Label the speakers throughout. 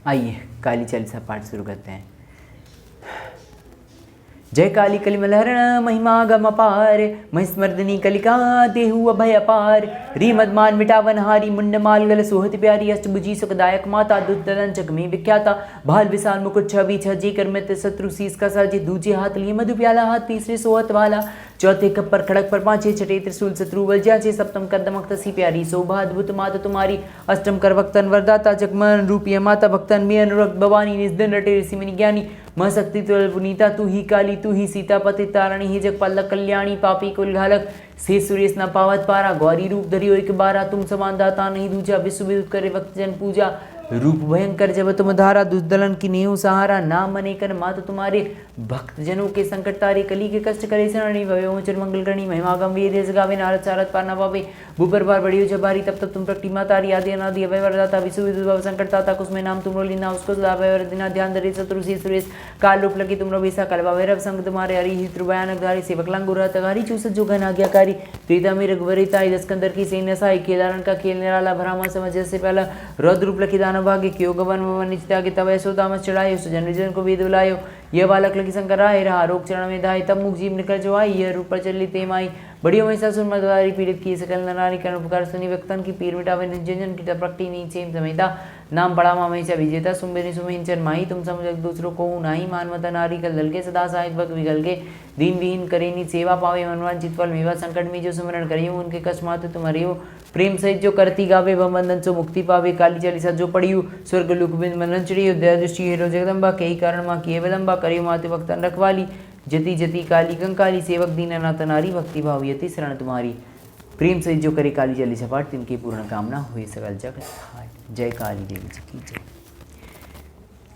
Speaker 1: आइए काली चालीसा पाठ शुरू करते हैं। जय काली कलिमलहरण महिमा गम अपार, महिस्मर्दिनी कलिका देहु अभय अपार, रीमदमान मिटावन हारी मुंडमाल गल सोहत प्यारी, अष्टभुजी सुखदायक माता दुर्दलन जग में विख्याता, भाल विशाल मुकुट छवि छजी कर मित शत्रु शीस का साजे, दूजे हाथ लिए मधु प्याला हाथ तीसरे सोहत वाला, चौथे कपर खड़क पर पांचे छठे त्रिशूल शत्रु बल जाचे, सप्तम कर दमक तसी प्यारी शोभा अद्भुत माता तुम्हारी, अष्टम कर वक्तन वरदाता जगमन रूपी माता भक्तन में अनुरक्त भवानी, निस्दिन रटे ऋषि मुनि ज्ञानी, मां शक्ति तुल पुनीता तू ही काली तू ही सीता पति तारणी ही जगपालक कल्याणी, पापी कुल घालक से सुरेश न पावत पारा, गौरी रूप धरियो एक बारा, तुम समान दाता नहीं दूजा, विश्व विदुत करे भक्त जन पूजा, रूप भयंकर जब तुम धारा, दुर्दलन की नेहु सहारा, नाम मनेकर मात तुम्हारे, भक्त जनों के संकट तारे, कली के कष्ट करे शरणी, भयोचर मंगल करणी, महिमागम वेद गावे, नारद सारद पार न पावे, भूपर बार बड़ियो जबारी, तब तब तुम प्रकटी मातारी, आदि अनादि अभय वरदाता, विश्व विदुत संकट ताता, कुसमें नाम तुम रोलीना, उसको सदा भय वरदिना, ध्यान धरे शत्रु से सुरेश, काल रूप लगे तुम रवैसा, कलवा भैरव संग तुम्हारे, हरि हित भयानक धारी, सेवक लंगुरा तगारी, चूसत जो घन आज्ञाकारी, प्रीता में रघुवरिताई, दस्कंदर की सैन्य साई, केदारन का खेल निराला, भरामा समझ से पहला, रौद्र रूप लखी दानव भाग्य, क्यों गवन वन निचिता के तब ऐसो दामस चढ़ायो, सुजन विजन को वेद बुलायो, यह बालक लकी शंकर आए रहा, रोग चरण में धाय, तब मुख जीव निकल जो आई, यह रूप पर चली ते माई, बड़ी महिषासुर मर्दवारी पीड़ित की सकल नरारी, कर्ण पुकार सुनी व्यक्तन की पीर मिटावे, निजन की प्रकटी नीच सेम समेता, नाम बड़ा महिषा विजेता, सुमेरी सुमेंचन माही, तुम समझ दूसरों को नाही, मानवता नारी कल दल के, सदा सहायक भक्त विगल के, दीन विहीन करे नी सेवा पावे, मनवान चितफल मेवा, संकट में जो सुमरण करियो, उनके कष्ट मातु तुम हरियो, प्रेम सहित जो करती गावे, वह बंधन से मुक्ति पावे, काली चालीसा जो पढ़ियो, स्वर्ग लोक बिंद मनन चढ़ियो, दया दृष्टि हेरो जगदम्बा, कई कारण माँ किए विलंबा, करियो मातु भक्तन रखवाली, जति जति काली कंकाली, सेवक दीनानाथ नारी, भक्ति भाव यति शरण तुम्हारी, प्रेम सहित जो करे काली चालीसा पाठ, तिनकी पूर्ण कामना हुए सकल जगत हाट। जय काली देवी जी की जय।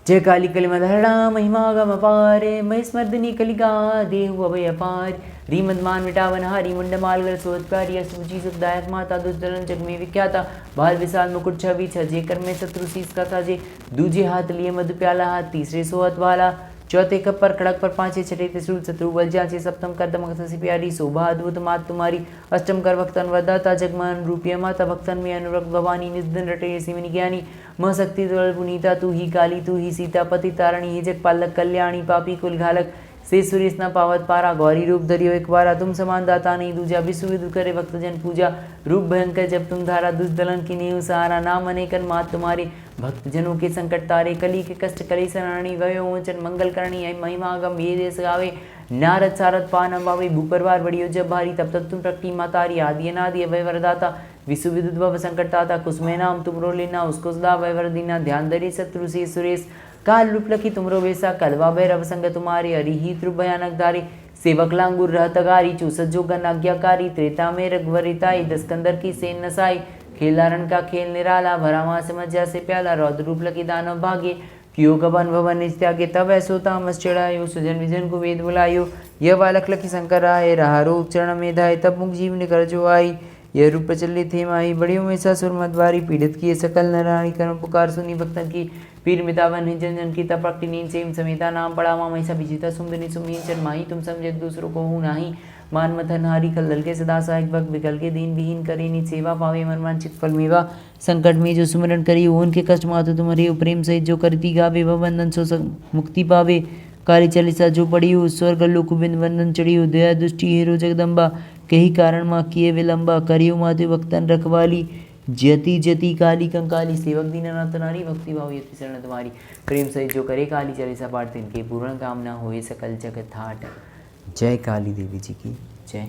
Speaker 1: जय काली कलिमलहरणा महिमा गम अपार, महिस्मर्दिनी कलिका देहु अभय अपार, रीमदमान मिटावन हारी मुंडमाल गल सोहत प्यारी, अष्टभुजी सुखदायक माता दुर्दलन जग में विख्याता, भाल विशाल मुकुट छवि छजे कर में शत्रु शीस का साजे, दूजे हाथ लिए मधु प्याला हाथ तीसरे सोहत वाला, चौथे कप पर खड़क पर पांचे छठे त्रिशूल शत्रु बल जाचे, सप्तम कर दमक तसी प्यारी शोभा अद्भुत मात तुम्हारी, अष्टम कर वक्तन वरदाता जगमन रूपी माता भक्तन में अनुरक्त भवानी, निस्दिन रटे ऋषि मुनि ज्ञानी, मां शक्ति तुल पुनीता तू ही काली तू ही सीता पति तारणी ही जगपालक कल्याणी, पापी कुल घालक से सुरेश न पावत पारा, गौरी रूप धरियो एक बारा, तुम समान दाता नहीं दूजा, विश्व विदुत करे भक्त जन पूजा, रूप भयंकर जब तुम धारा, दुर्दलन की नेहु सहारा, नाम अनेकन मात तुम्हारे, भक्त जनों के संकट तारे, कली के कष्ट करे शरणी, वयोचन मंगल करणी, महिमा गम ये देश गावे, नारद सारद पान अम्बावे, भूपरवार बड़ियो जब भारी, तब तब तुम प्रकटी मातारी, आदि अनादि अभय वरदाता, विश्व विदुत भव संकट ताता, कुसमें नाम तुम रो लेना, उसको सदा भय वरदीना, ध्यान धरे शत्रु से सुरेश, काल रूप लखी तुमरो वेसा, कलवा भैरव संग तुम्हारे, हरि ही ध्रुव भयानक धारी, सेवक लांगुर रहतगारी, चूसत जो गण आज्ञाकारी, त्रेता में रघुवरिताई, दस्कंदर की सेन नसाई, खेलारण का खेल निराला, भरामा समझा से प्याला, रौद्र रूप लखी दानव भागे, क्यों गबन भवन निज त्यागे, तब ऐसो तामस चढ़ायो, सुजन विजन को वेद बुलायो, यह बालक लखी शंकर आए रहा, रोग चरण में धाय, तब मुख जीव निकल जो आई, यह रूप चले थे माही, बड़ी महिषासुर मर्दवारी पीड़ित किए सकल नराणी, कर्म पुकार सुनी भक्तन की पीर मितावन जन जन की तपक्ति नींद सेम समेता, नाम पड़ा माँ महिषा विजेता, सुमदनी सुमीचन माही, तुम समझे दूसरों को हूँ नाही, मान मथन हारी खल दल के, सदा सहायक भक्त विकल के, दीन विहीन करे निज सेवा पावे, मनवांचित फल मेवा, संकट में जो सुमरण करी उनके कष्ट मातु तुम हरियो, प्रेम सहित जो करती गावे, वह बंधन सो मुक्ति पावे, काली चालीसा जो पढ़ियो, स्वर्ग लोक बिंद वंदन चढ़ियो, दया दृष्टि हेरो जगदम्बा, कही कारण माँ किए विलंबा, करियो मातु भक्तन रखवाली, जति जति काली कंकाली, सेवक दीनानाथ नारी, भक्ति भाव यति शरण तुम्हारी, प्रेम सहित जो करे काली चालीसा पाठ, तिनके पूर्ण कामना होए सकल जगत हाट। जय काली देवी जी की जय।